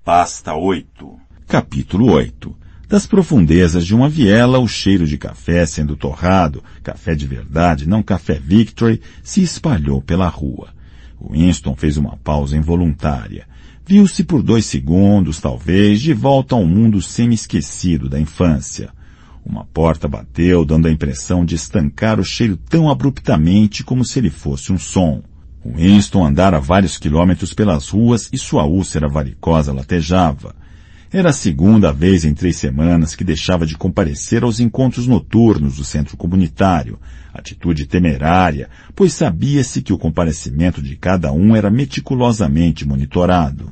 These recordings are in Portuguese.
Pasta 8. Capítulo 8. Das profundezas de uma viela, o cheiro de café sendo torrado, café de verdade, não café Victory, se espalhou pela rua. Winston fez uma pausa involuntária. Viu-se por 2 segundos, talvez, de volta ao mundo semi-esquecido da infância. Uma porta bateu, dando a impressão de estancar o cheiro tão abruptamente como se ele fosse um som. Winston andara vários quilômetros pelas ruas e sua úlcera varicosa latejava. Era a segunda vez em 3 semanas que deixava de comparecer aos encontros noturnos do centro comunitário, atitude temerária, pois sabia-se que o comparecimento de cada um era meticulosamente monitorado.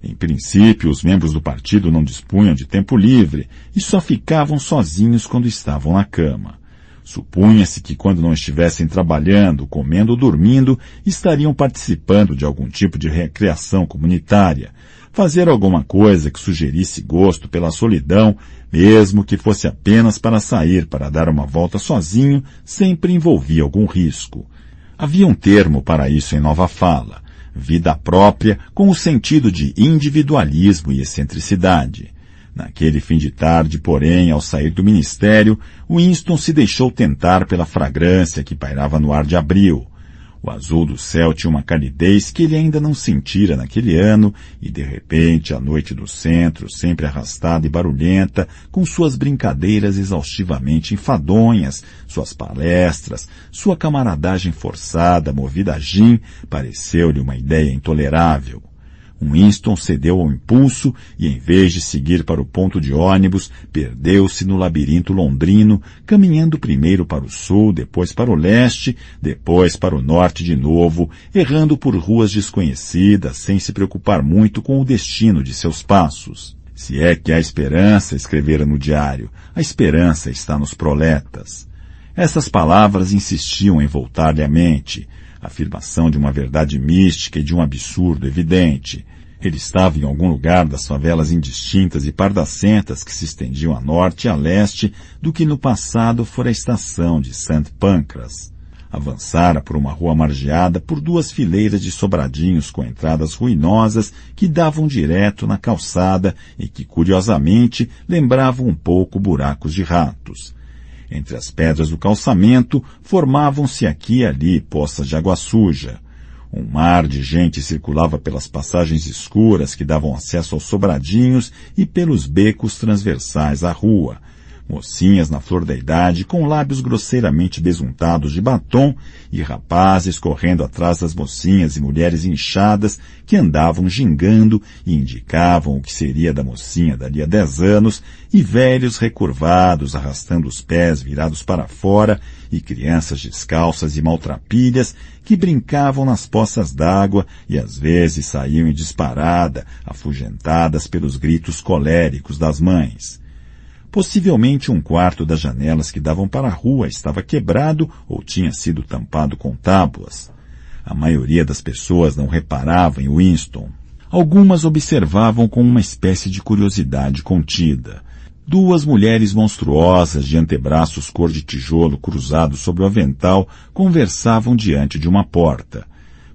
Em princípio, os membros do partido não dispunham de tempo livre e só ficavam sozinhos quando estavam na cama. Supunha-se que quando não estivessem trabalhando, comendo ou dormindo, estariam participando de algum tipo de recreação comunitária, fazer alguma coisa que sugerisse gosto pela solidão, mesmo que fosse apenas para sair para dar uma volta sozinho, sempre envolvia algum risco. Havia um termo para isso em Nova Fala, vida própria com o sentido de individualismo e excentricidade. Naquele fim de tarde, porém, ao sair do ministério, Winston se deixou tentar pela fragrância que pairava no ar de abril. O azul do céu tinha uma calidez que ele ainda não sentira naquele ano, e de repente a noite do centro, sempre arrastada e barulhenta, com suas brincadeiras exaustivamente enfadonhas, suas palestras, sua camaradagem forçada, movida a gin, pareceu-lhe uma ideia intolerável. Winston cedeu ao impulso e, em vez de seguir para o ponto de ônibus, perdeu-se no labirinto londrino, caminhando primeiro para o sul, depois para o leste, depois para o norte de novo, errando por ruas desconhecidas, sem se preocupar muito com o destino de seus passos. Se é que há esperança, escrevera no diário, a esperança está nos proletas. Essas palavras insistiam em voltar-lhe à mente, a afirmação de uma verdade mística e de um absurdo evidente. Ele estava em algum lugar das favelas indistintas e pardacentas que se estendiam a norte e a leste do que no passado fora a estação de St. Pancras. Avançara por uma rua margeada por 2 fileiras de sobradinhos com entradas ruinosas que davam direto na calçada e que, curiosamente, lembravam um pouco buracos de ratos. Entre as pedras do calçamento formavam-se aqui e ali poças de água suja. Um mar de gente circulava pelas passagens escuras que davam acesso aos sobradinhos e pelos becos transversais à rua. Mocinhas na flor da idade, com lábios grosseiramente besuntados de batom, e rapazes correndo atrás das mocinhas e mulheres inchadas que andavam gingando e indicavam o que seria da mocinha dali a 10 anos, e velhos recurvados arrastando os pés virados para fora, e crianças descalças e maltrapilhas que brincavam nas poças d'água e às vezes saíam em disparada, afugentadas pelos gritos coléricos das mães. Possivelmente um quarto das janelas que davam para a rua estava quebrado ou tinha sido tampado com tábuas. A maioria das pessoas não reparava em Winston. Algumas observavam com uma espécie de curiosidade contida. 2 mulheres monstruosas de antebraços cor de tijolo cruzados sobre o avental conversavam diante de uma porta.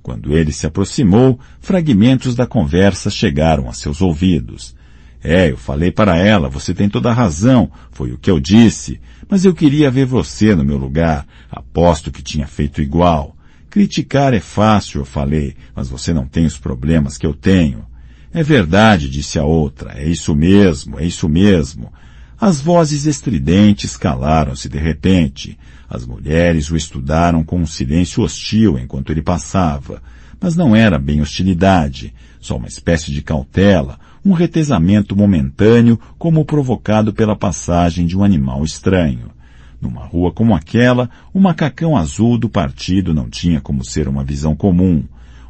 Quando ele se aproximou, fragmentos da conversa chegaram a seus ouvidos. Eu falei para ela, você tem toda a razão, foi o que eu disse, mas eu queria ver você no meu lugar, aposto que tinha feito igual. Criticar é fácil, eu falei, mas você não tem os problemas que eu tenho. É verdade, disse a outra, é isso mesmo, é isso mesmo. As vozes estridentes calaram-se de repente. As mulheres o estudaram com um silêncio hostil enquanto ele passava, mas não era bem hostilidade, só uma espécie de cautela, um retesamento momentâneo como provocado pela passagem de um animal estranho. Numa rua como aquela, o macacão azul do partido não tinha como ser uma visão comum.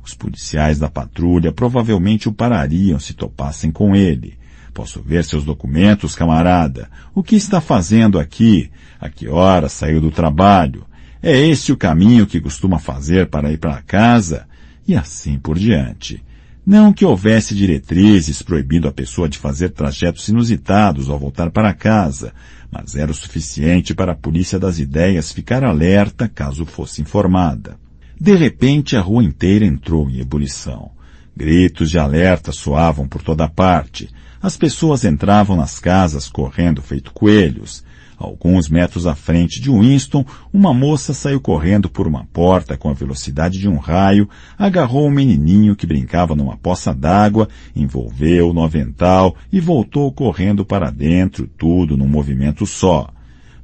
Os policiais da patrulha provavelmente o parariam se topassem com ele. Posso ver seus documentos, camarada? O que está fazendo aqui? A que hora saiu do trabalho? É esse o caminho que costuma fazer para ir para casa? E assim por diante. Não que houvesse diretrizes proibindo a pessoa de fazer trajetos inusitados ao voltar para casa, mas era o suficiente para a polícia das ideias ficar alerta caso fosse informada. De repente, a rua inteira entrou em ebulição. Gritos de alerta soavam por toda parte. As pessoas entravam nas casas correndo feito coelhos. Alguns metros à frente de Winston, uma moça saiu correndo por uma porta com a velocidade de um raio, agarrou um menininho que brincava numa poça d'água, envolveu-o no avental e voltou correndo para dentro, tudo num movimento só.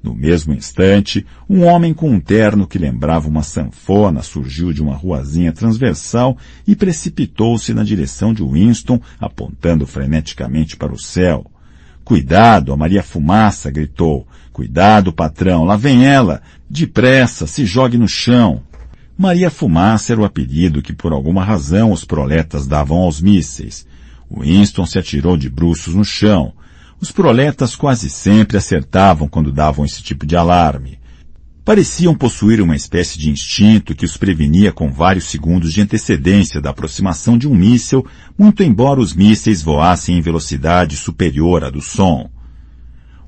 No mesmo instante, um homem com um terno que lembrava uma sanfona surgiu de uma ruazinha transversal e precipitou-se na direção de Winston, apontando freneticamente para o céu. "Cuidado, a Maria Fumaça!" gritou. "Cuidado, patrão, lá vem ela! Depressa, se jogue no chão!" Maria Fumaça era o apelido que por alguma razão os proletas davam aos mísseis. Winston se atirou de bruços no chão. Os proletas quase sempre acertavam quando davam esse tipo de alarme. Pareciam possuir uma espécie de instinto que os prevenia com vários segundos de antecedência da aproximação de um míssil, muito embora os mísseis voassem em velocidade superior à do som.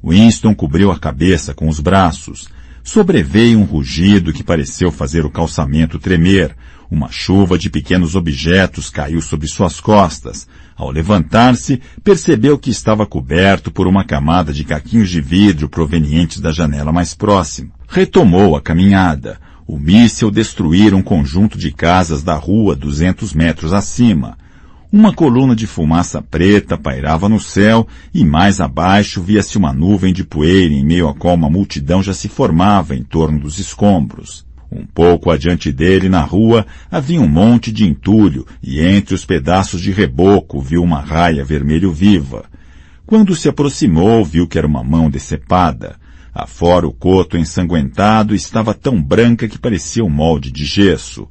Winston cobriu a cabeça com os braços. Sobreveio um rugido que pareceu fazer o calçamento tremer. Uma chuva de pequenos objetos caiu sobre suas costas. Ao levantar-se, percebeu que estava coberto por uma camada de caquinhos de vidro provenientes da janela mais próxima. Retomou a caminhada. O míssil destruíra um conjunto de casas da rua 200 metros acima. Uma coluna de fumaça preta pairava no céu e mais abaixo via-se uma nuvem de poeira em meio a qual uma multidão já se formava em torno dos escombros. Um pouco adiante dele, na rua, havia um monte de entulho e entre os pedaços de reboco viu uma raia vermelho viva. Quando se aproximou, viu que era uma mão decepada. Afora o coto ensanguentado estava tão branca que parecia um molde de gesso.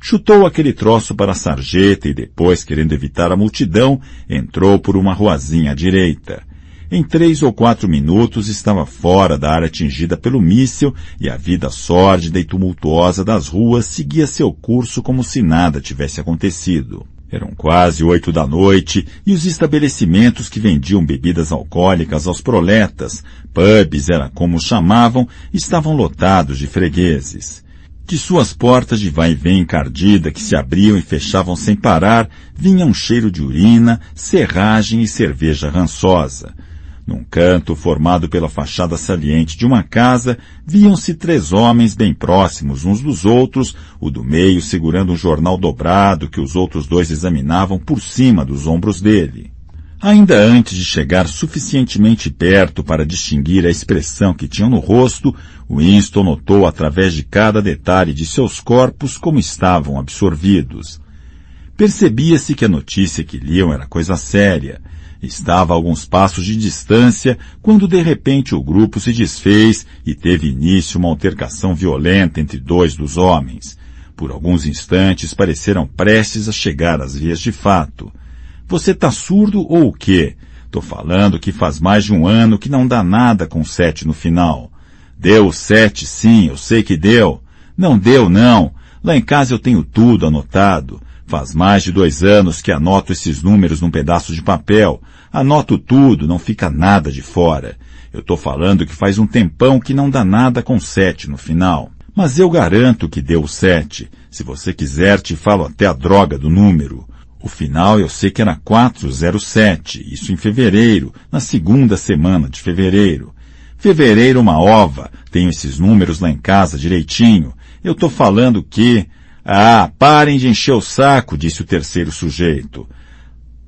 Chutou aquele troço para a sarjeta e depois, querendo evitar a multidão, entrou por uma ruazinha à direita. Em 3 ou 4 minutos estava fora da área atingida pelo míssil e a vida sórdida e tumultuosa das ruas seguia seu curso como se nada tivesse acontecido. Eram quase 8 da noite e os estabelecimentos que vendiam bebidas alcoólicas aos proletas, pubs era como os chamavam, estavam lotados de fregueses. De suas portas de vai e vem encardida que se abriam e fechavam sem parar, vinha um cheiro de urina, serragem e cerveja rançosa. Num canto formado pela fachada saliente de uma casa, viam-se 3 homens bem próximos uns dos outros, o do meio segurando um jornal dobrado que os outros 2 examinavam por cima dos ombros dele. Ainda antes de chegar suficientemente perto para distinguir a expressão que tinham no rosto, Winston notou através de cada detalhe de seus corpos como estavam absorvidos. Percebia-se que a notícia que liam era coisa séria. Estava a alguns passos de distância quando de repente o grupo se desfez e teve início uma altercação violenta entre 2 dos homens. Por alguns instantes pareceram prestes a chegar às vias de fato. "Você tá surdo ou o quê? Tô falando que faz mais de 1 ano que não dá nada com 7 no final. Deu 7 sim, eu sei que deu. Não deu não. Lá em casa eu tenho tudo anotado. Faz mais de 2 anos que anoto esses números num pedaço de papel. Anoto tudo, não fica nada de fora. Eu tô falando que faz um tempão que não dá nada com 7 no final. Mas eu garanto que deu 7. Se você quiser, te falo até a droga do número. O final eu sei que era 407, isso em fevereiro, na 2ª semana de fevereiro. Fevereiro uma ova, tenho esses números lá em casa direitinho. Eu tô falando que... "Ah, parem de encher o saco", disse o terceiro sujeito.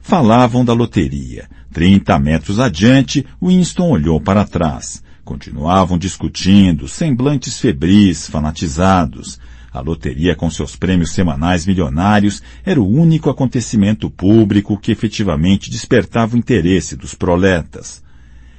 Falavam da loteria. 30 metros adiante, Winston olhou para trás. Continuavam discutindo, semblantes febris, fanatizados. A loteria com seus prêmios semanais milionários era o único acontecimento público que efetivamente despertava o interesse dos proletas.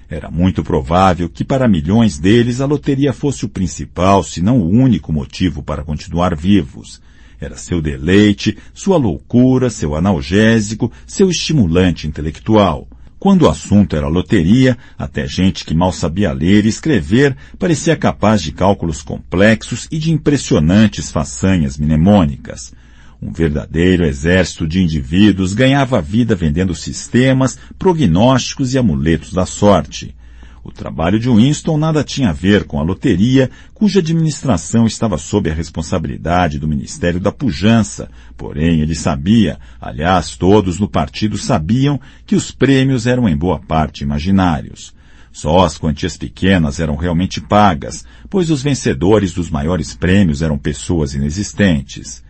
Era muito provável que para milhões deles a loteria fosse o principal, se não o único motivo para continuar vivos. Era seu deleite, sua loucura, seu analgésico, seu estimulante intelectual. Quando o assunto era loteria, até gente que mal sabia ler e escrever parecia capaz de cálculos complexos e de impressionantes façanhas mnemônicas. Um verdadeiro exército de indivíduos ganhava a vida vendendo sistemas, prognósticos e amuletos da sorte. O trabalho de Winston nada tinha a ver com a loteria, cuja administração estava sob a responsabilidade do Ministério da Pujança. Porém, ele sabia, aliás, todos no partido sabiam, que os prêmios eram em boa parte imaginários. Só as quantias pequenas eram realmente pagas, pois os vencedores dos maiores prêmios eram pessoas inexistentes.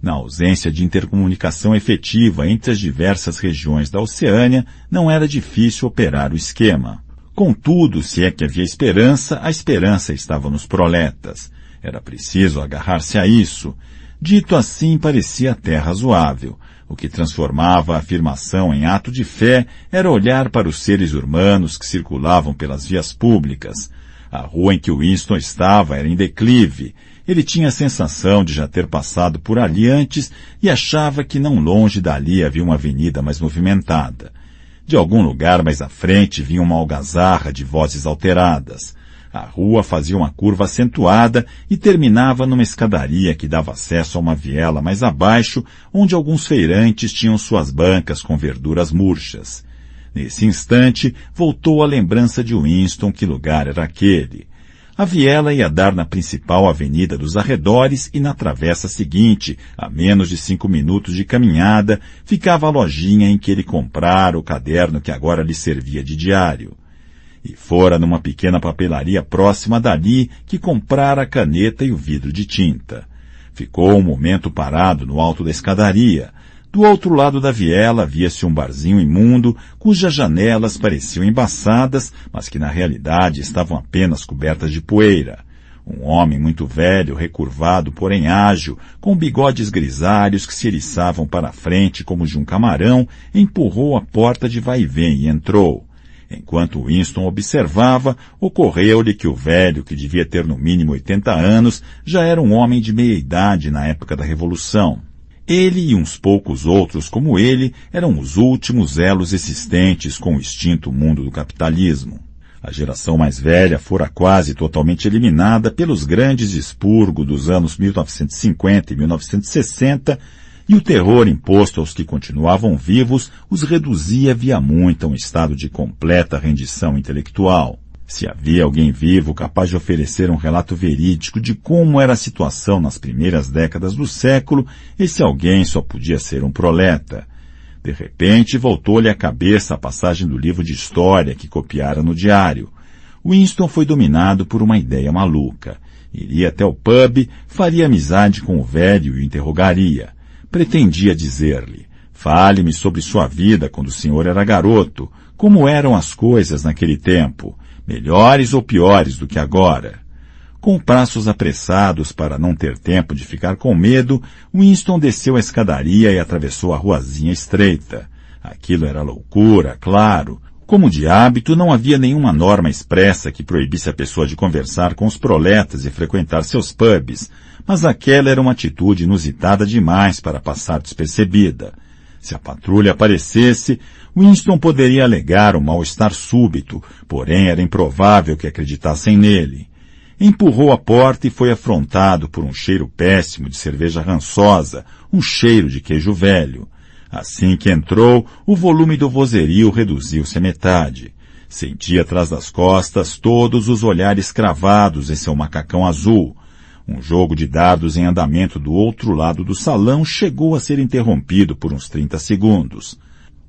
Na ausência de intercomunicação efetiva entre as diversas regiões da Oceânia, não era difícil operar o esquema. Contudo, se é que havia esperança, a esperança estava nos proletas. Era preciso agarrar-se a isso. Dito assim, parecia até razoável. O que transformava a afirmação em ato de fé era olhar para os seres humanos que circulavam pelas vias públicas. A rua em que Winston estava era em declive. Ele tinha a sensação de já ter passado por ali antes e achava que não longe dali havia uma avenida mais movimentada. De algum lugar mais à frente vinha uma algazarra de vozes alteradas. A rua fazia uma curva acentuada e terminava numa escadaria que dava acesso a uma viela mais abaixo, onde alguns feirantes tinham suas bancas com verduras murchas. Nesse instante, voltou a lembrança de Winston que lugar era aquele. A viela ia dar na principal avenida dos arredores e na travessa seguinte, a menos de 5 minutos de caminhada, ficava a lojinha em que ele comprara o caderno que agora lhe servia de diário. E fora numa pequena papelaria próxima dali que comprara a caneta e o vidro de tinta. Ficou um momento parado no alto da escadaria. Do outro lado da viela via-se um barzinho imundo, cujas janelas pareciam embaçadas, mas que na realidade estavam apenas cobertas de poeira. Um homem muito velho, recurvado, porém ágil, com bigodes grisalhos que se eriçavam para a frente como de um camarão, empurrou a porta de vai-vem e entrou. Enquanto Winston observava, ocorreu-lhe que o velho, que devia ter no mínimo 80 anos, já era um homem de meia-idade na época da Revolução. Ele e uns poucos outros como ele eram os últimos elos existentes com o extinto mundo do capitalismo. A geração mais velha fora quase totalmente eliminada pelos grandes expurgos dos anos 1950 e 1960, e o terror imposto aos que continuavam vivos os reduzia via muito a um estado de completa rendição intelectual. Se havia alguém vivo capaz de oferecer um relato verídico de como era a situação nas primeiras décadas do século, esse alguém só podia ser um proleta. De repente, voltou-lhe à cabeça a passagem do livro de história que copiara no diário. Winston foi dominado por uma ideia maluca. Iria até o pub, faria amizade com o velho e o interrogaria. Pretendia dizer-lhe: fale-me sobre sua vida quando o senhor era garoto, como eram as coisas naquele tempo, melhores ou piores do que agora. Com passos apressados para não ter tempo de ficar com medo, Winston desceu a escadaria e atravessou a ruazinha estreita. Aquilo era loucura, claro. Como de hábito, não havia nenhuma norma expressa que proibisse a pessoa de conversar com os proletas e frequentar seus pubs, mas aquela era uma atitude inusitada demais para passar despercebida. Se a patrulha aparecesse, Winston poderia alegar um mal-estar súbito, porém era improvável que acreditassem nele. Empurrou a porta e foi afrontado por um cheiro péssimo de cerveja rançosa, um cheiro de queijo velho. Assim que entrou, o volume do vozerio reduziu-se à metade. Sentia atrás das costas todos os olhares cravados em seu macacão azul. Um jogo de dados em andamento do outro lado do salão chegou a ser interrompido por uns 30 segundos.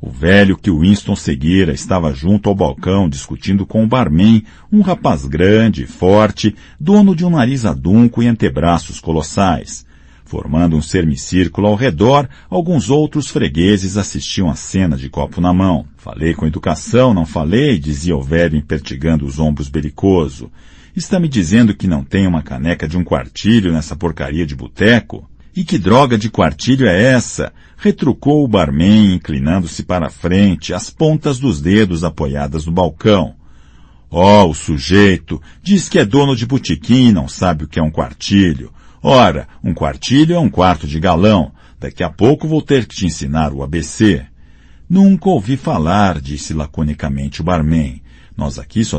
O velho que Winston seguira estava junto ao balcão discutindo com o barman, um rapaz grande e forte, dono de um nariz adunco e antebraços colossais. Formando um semicírculo ao redor, alguns outros fregueses assistiam a cena de copo na mão. Falei com educação, não falei, dizia o velho empertigando os ombros belicoso. Está me dizendo que não tem uma caneca de um quartilho nessa porcaria de boteco? E que droga de quartilho é essa? Retrucou o barman, inclinando-se para a frente, as pontas dos dedos apoiadas no balcão. O sujeito diz que é dono de botequim e não sabe o que é um quartilho. Ora, um quartilho é um quarto de galão. Daqui a pouco vou ter que te ensinar o ABC. Nunca ouvi falar, disse laconicamente o barman. Nós aqui só